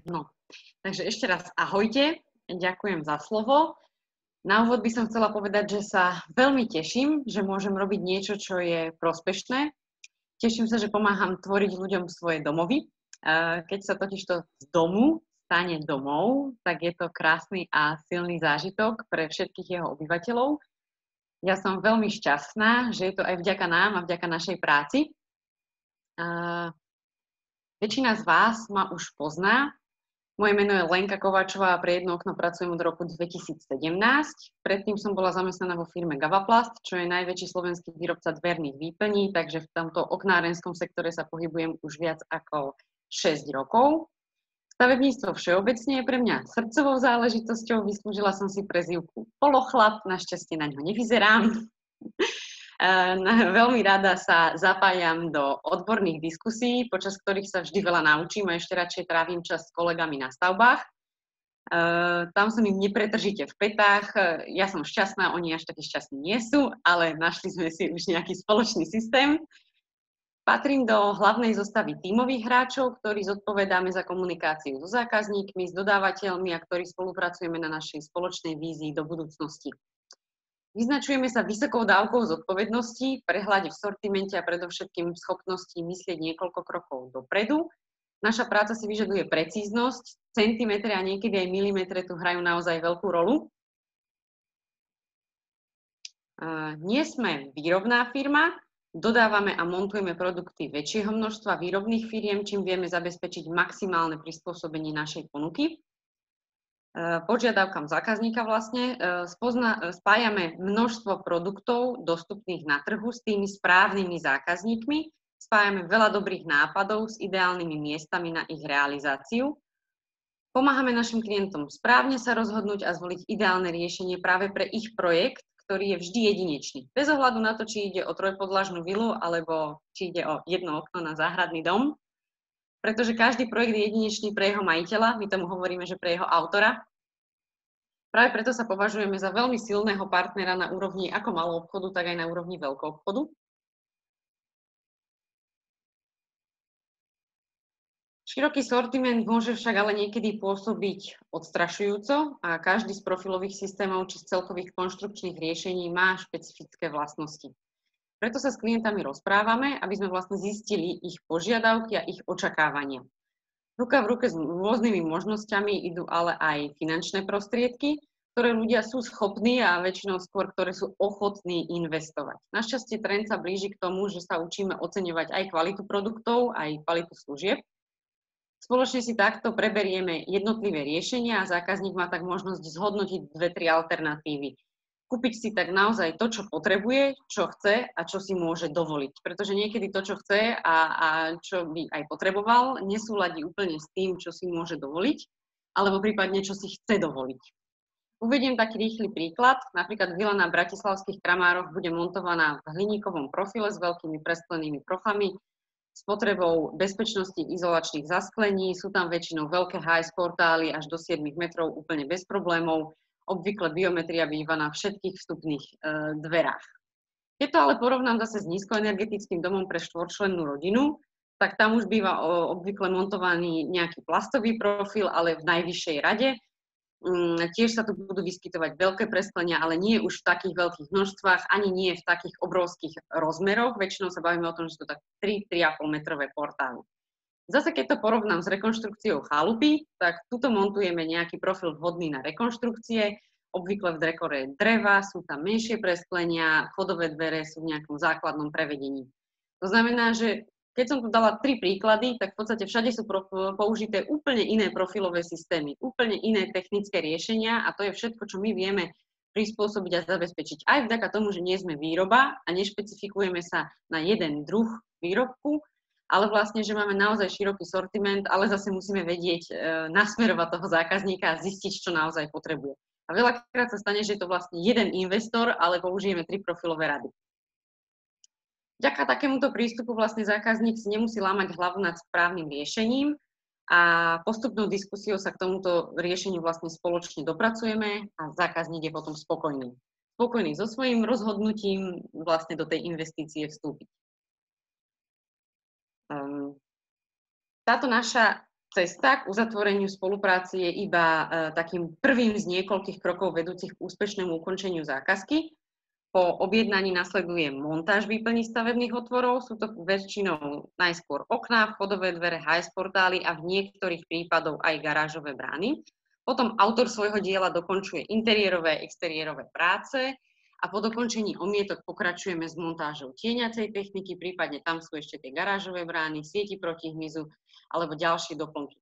No, takže ešte raz ahojte, ďakujem za slovo. Na úvod by som chcela povedať, že sa veľmi teším, že môžem robiť niečo, čo je prospešné. Teším sa, že pomáham tvoriť ľuďom svoje domovy. Keď sa totižto z domu stane domov, tak je to krásny a silný zážitok pre všetkých jeho obyvateľov. Ja som veľmi šťastná, že je to aj vďaka nám a vďaka našej práci. Väčšina z vás ma už pozná. Moje meno je Lenka Kováčová a pre Jedno okno pracujem od roku 2017. Predtým som bola zamestnaná vo firme Gavaplast, čo je najväčší slovenský výrobca dverných výplní, takže v tomto oknárenskom sektore sa pohybujem už viac ako 6 rokov. Stavebníctvo všeobecne je pre mňa srdcovou záležitosťou, vyslúžila som si prezývku Polochlap, našťastie na ňo nevyzerám. Veľmi rada sa zapájam do odborných diskusí, počas ktorých sa vždy veľa naučím a ešte radšej trávim čas s kolegami na stavbách. Tam som im nepretržite v petách, ja som šťastná, oni až takí šťastní nie sú, ale našli sme si už nejaký spoločný systém. Patrím do hlavnej zostavy tímových hráčov, ktorí zodpovedáme za komunikáciu so zákazníkmi, s dodávateľmi a ktorí spolupracujeme na našej spoločnej vízii do budúcnosti. Vyznačujeme sa vysokou dávkou zodpovednosti, prehľade v sortimente a predovšetkým schopnosti myslieť niekoľko krokov dopredu. Naša práca si vyžaduje precíznosť, centimetre a niekedy aj milimetre tu hrajú naozaj veľkú rolu. Nie sme výrobná firma, dodávame a montujeme produkty väčšieho množstva výrobných firiem, čím vieme zabezpečiť maximálne prispôsobenie našej ponuky. Požiadavkám zákazníka vlastne. Spájame množstvo produktov dostupných na trhu s tými správnymi zákazníkmi, spájame veľa dobrých nápadov s ideálnymi miestami na ich realizáciu. Pomáhame našim klientom správne sa rozhodnúť a zvoliť ideálne riešenie práve pre ich projekt, ktorý je vždy jedinečný. Bez ohľadu na to, či ide o trojpodlažnú vilu alebo či ide o jedno okno na záhradný dom. Pretože každý projekt je jedinečný pre jeho majiteľa, my tomu hovoríme, že pre jeho autora. Práve preto sa považujeme za veľmi silného partnera na úrovni ako malou obchodu, tak aj na úrovni veľkou obchodu. Široký sortiment môže však ale niekedy pôsobiť odstrašujúco a každý z profilových systémov či z celkových konštrukčných riešení má špecifické vlastnosti. Preto sa s klientami rozprávame, aby sme vlastne zistili ich požiadavky a ich očakávania. Ruka v ruke s rôznymi možnosťami idú ale aj finančné prostriedky, ktoré ľudia sú schopní a väčšinou skôr, ktoré sú ochotní investovať. Našťastie trend sa blíži k tomu, že sa učíme oceňovať aj kvalitu produktov, aj kvalitu služieb. Spoločne si takto preberieme jednotlivé riešenia a zákazník má tak možnosť zhodnotiť 2-3 alternatívy. Kúpiť si tak naozaj to, čo potrebuje, čo chce a čo si môže dovoliť. Pretože niekedy to, čo chce a čo by aj potreboval, nesúladí úplne s tým, čo si môže dovoliť, alebo prípadne, čo si chce dovoliť. Uvediem taký rýchly príklad. Napríklad vila na bratislavských Kramároch bude montovaná v hliníkovom profile s veľkými presklenými prochami, s potrebou bezpečnosti izolačných zasklení. Sú tam väčšinou veľké high portály až do 7 metrov úplne bez problémov. Obvykle biometria býva na všetkých vstupných dverách. Keď to ale porovnám zase s nízkoenergetickým domom pre štvorčlennú rodinu, tak tam už býva obvykle montovaný nejaký plastový profil, ale v najvyššej rade. Tiež sa tu budú vyskytovať veľké presklenia, ale nie už v takých veľkých množstvách, ani nie v takých obrovských rozmeroch. Väčšinou sa bavíme o tom, že to tak 3-3,5 metrové portály. Zase keď to porovnám s rekonštrukciou chalupy, tak tuto montujeme nejaký profil vhodný na rekonštrukcie, obvykle v dekore dreva, sú tam menšie presklenia, chodové dvere sú v nejakom základnom prevedení. To znamená, že keď som tu dala 3 príklady, tak v podstate všade sú použité úplne iné profilové systémy, úplne iné technické riešenia a to je všetko, čo my vieme prispôsobiť a zabezpečiť. Aj vďaka tomu, že nie sme výroba a nešpecifikujeme sa na jeden druh výrobku, ale vlastne, že máme naozaj široký sortiment, ale zase musíme vedieť nasmerovať toho zákazníka a zistiť, čo naozaj potrebuje. A veľakrát sa stane, že je to vlastne jeden investor, ale použijeme 3 profilové rady. Vďaka takémuto prístupu vlastne zákazník si nemusí lámať hlavu nad správnym riešením a postupnou diskusiou sa k tomuto riešeniu vlastne spoločne dopracujeme a zákazník je potom spokojný. Spokojný so svojím rozhodnutím vlastne do tej investície vstúpiť. Táto naša Cesta k uzatvoreniu spolupráce je iba takým prvým z niekoľkých krokov vedúcich k úspešnému ukončeniu zákazky. Po objednaní nasleduje montáž výplní stavebných otvorov. Sú to väčšinou najskôr okná, vchodové dvere, HS portály a v niektorých prípadoch aj garážové brány. Potom autor svojho diela dokončuje interiérové a exteriérové práce a po dokončení omietok pokračujeme s montážou tieňacej techniky, prípadne tam sú ešte tie garážové brány, sieti proti hmyzu alebo ďalšie doplnky.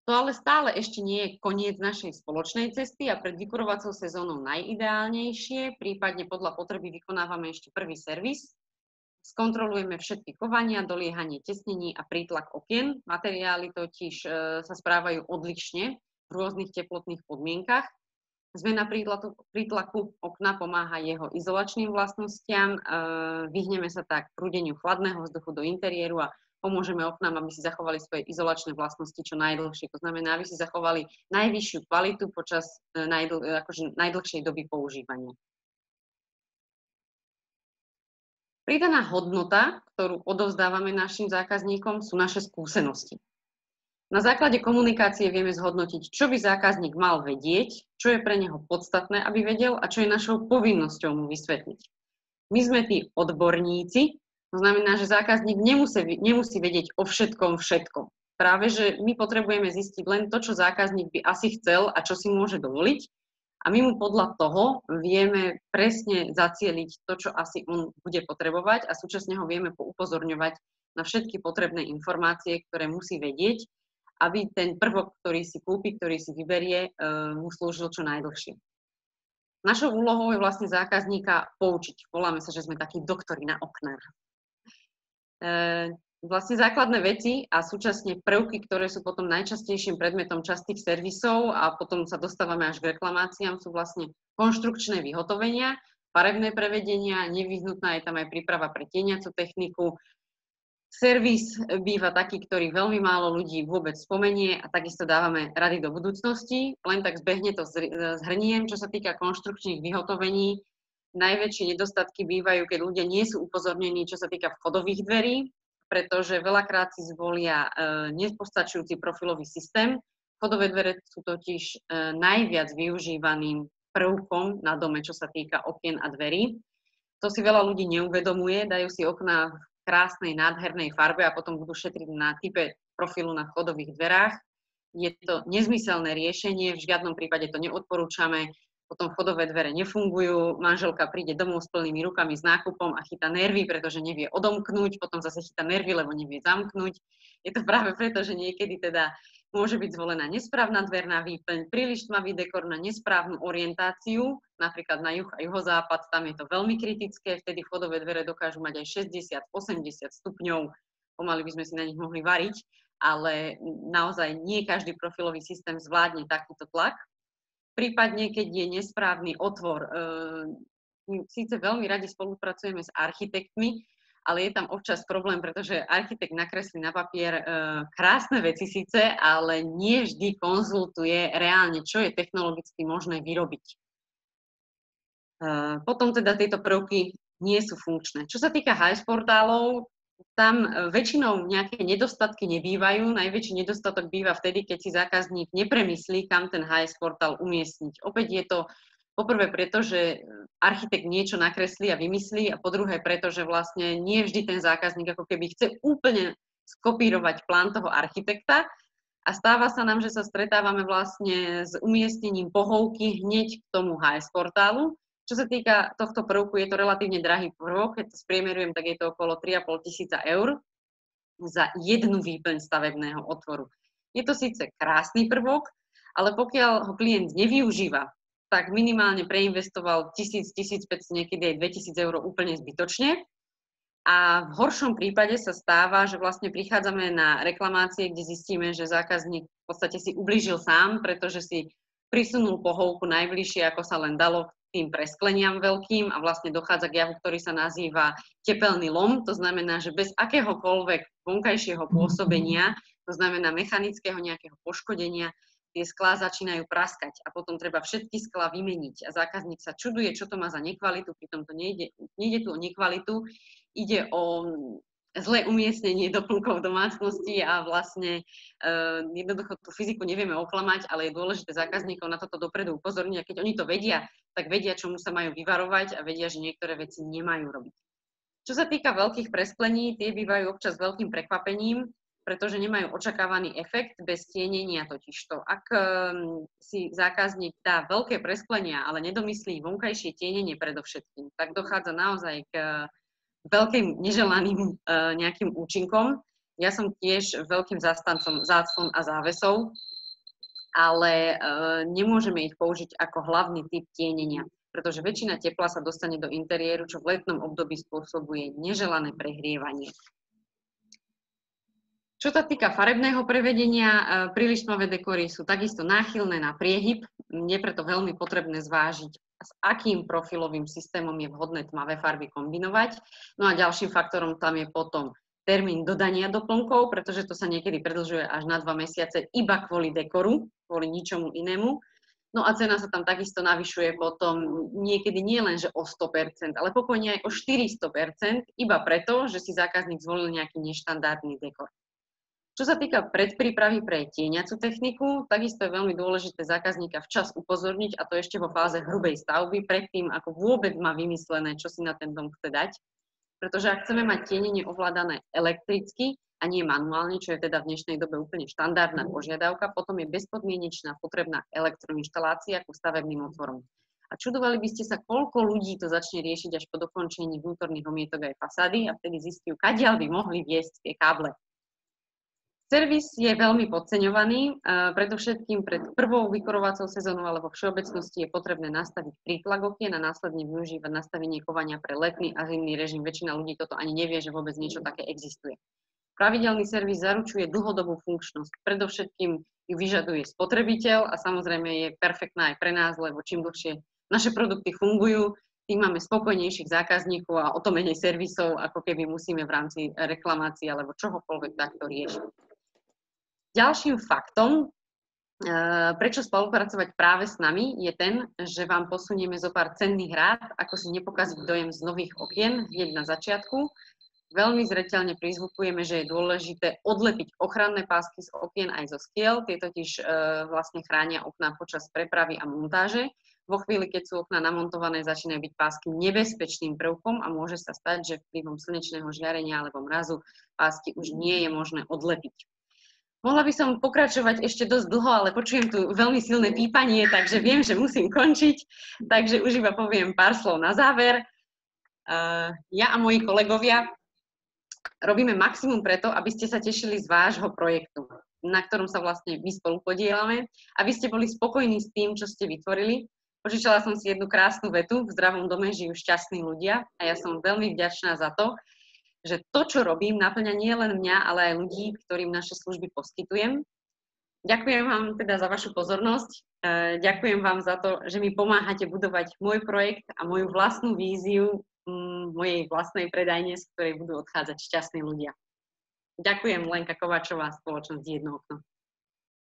To ale stále ešte nie je koniec našej spoločnej cesty a pred vykurovacou sezónou najideálnejšie, prípadne podľa potreby vykonávame ešte prvý servis. Skontrolujeme všetky kovania, doliehanie tesnení a prítlak okien. Materiály totiž sa správajú odlišne v rôznych teplotných podmienkach. Zmena prítlaku okna pomáha jeho izolačným vlastnostiam, vyhneme sa tak prúdeniu chladného vzduchu do interiéru a pomôžeme oknám, aby si zachovali svoje izolačné vlastnosti čo najdlhšie. To znamená, aby si zachovali najvyššiu kvalitu počas najdlhšej doby používania. Pridaná hodnota, ktorú odovzdávame našim zákazníkom, sú naše skúsenosti. Na základe komunikácie vieme zhodnotiť, čo by zákazník mal vedieť, čo je pre neho podstatné, aby vedel a čo je našou povinnosťou mu vysvetliť. My sme tí odborníci, to znamená, že zákazník nemusí vedieť o všetkom všetko. Práve, že my potrebujeme zistiť len to, čo zákazník by asi chcel a čo si môže dovoliť a my mu podľa toho vieme presne zacieliť to, čo asi on bude potrebovať a súčasne ho vieme poupozorňovať na všetky potrebné informácie, ktoré musí vedieť, aby ten prvok, ktorý si kúpi, ktorý si vyberie, mu slúžil čo najdlhšie. Našou úlohou je vlastne zákazníka poučiť. Voláme sa, že sme takí doktori na oknách. Vlastne základné veci a súčasne prvky, ktoré sú potom najčastejším predmetom častých servisov a potom sa dostávame až k reklamáciám, sú vlastne konštrukčné vyhotovenia, farebné prevedenia, nevyhnutná je tam aj príprava pre tieňacu techniku. Servis býva taký, ktorý veľmi málo ľudí vôbec spomenie a takisto dávame rady do budúcnosti. Len tak zbehne to zhrniem, čo sa týka konštrukčných vyhotovení. Najväčšie nedostatky bývajú, keď ľudia nie sú upozornení, čo sa týka vchodových dverí, pretože veľakrát si zvolia nepostačujúci profilový systém. Vchodové dvere sú totiž najviac využívaným prvkom na dome, čo sa týka okien a dverí. To si veľa ľudí neuvedomuje, dajú si okná v krásnej, nádhernej farbe a potom budú šetriť na type profilu na vchodových dverách. Je to nezmyselné riešenie, v žiadnom prípade to neodporúčame, potom vchodové dvere nefungujú, manželka príde domov s plnými rukami s nákupom a chytá nervy, pretože nevie odomknúť, potom zase chytá nervy, lebo nevie zamknúť. Je to práve preto, že niekedy teda môže byť zvolená nesprávna dverná výplň, príliš tmavý dekor na nesprávnu orientáciu, napríklad na juh a juhozápad, tam je to veľmi kritické, vtedy vchodové dvere dokážu mať aj 60-80 stupňov, pomaly by sme si na nich mohli variť, ale naozaj nie každý profilový systém zvládne takýto tlak. Prípadne, keď je nesprávny otvor, síce veľmi radi spolupracujeme s architektmi, ale je tam občas problém, pretože architekt nakreslí na papier krásne veci síce, ale nie vždy konzultuje reálne, čo je technologicky možné vyrobiť. Potom teda tieto prvky nie sú funkčné. Čo sa týka HS portálov, tam väčšinou nejaké nedostatky nebývajú. Najväčší nedostatok býva vtedy, keď si zákazník nepremyslí, kam ten HS portál umiestniť. Opäť je to poprvé preto, že architekt niečo nakreslí a vymyslí a po druhé preto, že vlastne nie vždy ten zákazník ako keby chce úplne skopírovať plán toho architekta a stáva sa nám, že sa stretávame vlastne s umiestnením pohovky hneď k tomu HS portálu. Čo sa týka tohto prvku, je to relatívne drahý prvok, keď to spriemerujem, tak je to okolo 3 500 eur za jednu výplň stavebného otvoru. Je to síce krásny prvok, ale pokiaľ ho klient nevyužíva, tak minimálne preinvestoval 1000, 1500, niekedy aj 2000 eur úplne zbytočne. A v horšom prípade sa stáva, že vlastne prichádzame na reklamácie, kde zistíme, že zákazník v podstate si ublížil sám, pretože si prisunul pohovku najbližšie, ako sa len dalo, k tým preskleniam veľkým a vlastne dochádza k javu, ktorý sa nazýva tepelný lom. To znamená, že bez akéhokoľvek vonkajšieho pôsobenia, to znamená mechanického nejakého poškodenia, tie sklá začínajú praskať a potom treba všetky sklá vymeniť. A zákazník sa čuduje, čo to má za nekvalitu, pritom to nejde tu o nekvalitu, ide o zlé umiestnenie doplnkov v domácnosti a vlastne jednoducho tú fyziku nevieme oklamať, ale je dôležité zákazníkov na toto dopredu upozorniť a keď oni to vedia, tak vedia, čomu sa majú vyvarovať a vedia, že niektoré veci nemajú robiť. Čo sa týka veľkých presplení, tie bývajú občas veľkým prekvapením, pretože nemajú očakávaný efekt bez tienenia totižto. Ak si zákazník dá veľké presplenia, ale nedomyslí vonkajšie tienenie predovšetkým, tak dochádza naozaj k veľkým neželaným nejakým účinkom. Ja som tiež veľkým zástancom záclon a závesov, ale nemôžeme ich použiť ako hlavný typ tienenia, pretože väčšina tepla sa dostane do interiéru, čo v letnom období spôsobuje neželané prehrievanie. Čo sa týka farebného prevedenia, príliš tmavé dekory sú takisto náchylné na priehyb, je preto veľmi potrebné zvážiť, s akým profilovým systémom je vhodné tmavé farby kombinovať. No a ďalším faktorom tam je potom termín dodania doplnkov, pretože to sa niekedy predĺžuje až na 2 mesiace iba kvôli dekoru, kvôli ničomu inému. No a cena sa tam takisto navyšuje potom niekedy nie len, že o 100%, ale pokojne aj o 400%, iba preto, že si zákazník zvolil nejaký neštandardný dekor. Čo sa týka predprípravy pre tieňacu techniku, takisto je veľmi dôležité zákazníka včas upozorniť, a to ešte vo fáze hrubej stavby, predtým, ako vôbec má vymyslené, čo si na ten dom chce dať. Pretože ak chceme mať tienenie ovládané elektricky a nie manuálne, čo je teda v dnešnej dobe úplne štandardná požiadavka, potom je bezpodmienečná potrebná elektroinštalácia ku stavebným otvorom. A čudovali by ste sa, koľko ľudí to začne riešiť až po dokončení vnútorných omietok aj fasády a vtedy zistiu, kadiaľ by mohli viesť tie káble. Servis je veľmi podceňovaný, predovšetkým pred prvou vykurovacou sezónou alebo všeobecnosti je potrebné nastaviť prítlak okien a následne využívať nastavenie chovania pre letný a zimný režim. Väčšina ľudí toto ani nevie, že vôbec niečo také existuje. Pravidelný servis zaručuje dlhodobú funkčnosť, predovšetkým ju vyžaduje spotrebiteľ a samozrejme je perfektná aj pre nás, lebo čím dlhšie naše produkty fungujú, tým máme spokojnejších zákazníkov a o to menej servisov, ako keby musíme v rámci reklamácií alebo čohokoľvek takto riešiť. Ďalším faktom, prečo spolupracovať práve s nami, je ten, že vám posunieme zo pár cenných rád, ako si nepokaziť dojem z nových okien hneď na začiatku. Veľmi zreteľne prizvukujeme, že je dôležité odlepiť ochranné pásky z okien aj zo skiel. Tie totiž vlastne chránia okná počas prepravy a montáže. Vo chvíli, keď sú okná namontované, začínajú byť pásky nebezpečným prvkom a môže sa stať, že vplyvom slnečného žiarenia alebo mrazu pásky už nie je možné odlepiť. Mohla by som pokračovať ešte dosť dlho, ale počujem tu veľmi silné pípanie, takže viem, že musím končiť. Takže už iba poviem pár slov na záver. Ja a moji kolegovia robíme maximum preto, aby ste sa tešili z vášho projektu, na ktorom sa vlastne my spolu podielame, aby ste boli spokojní s tým, čo ste vytvorili. Požičala som si jednu krásnu vetu: v zdravom dome žijú šťastní ľudia, a ja som veľmi vďačná za to, že to, čo robím, naplňa nie len mňa, ale aj ľudí, ktorým naše služby poskytujem. Ďakujem vám teda za vašu pozornosť. Ďakujem vám za to, že mi pomáhate budovať môj projekt a moju vlastnú víziu mojej vlastnej predajne, z ktorej budú odchádzať šťastní ľudia. Ďakujem, Lenka Kovačová, spoločnosť Jedno okno.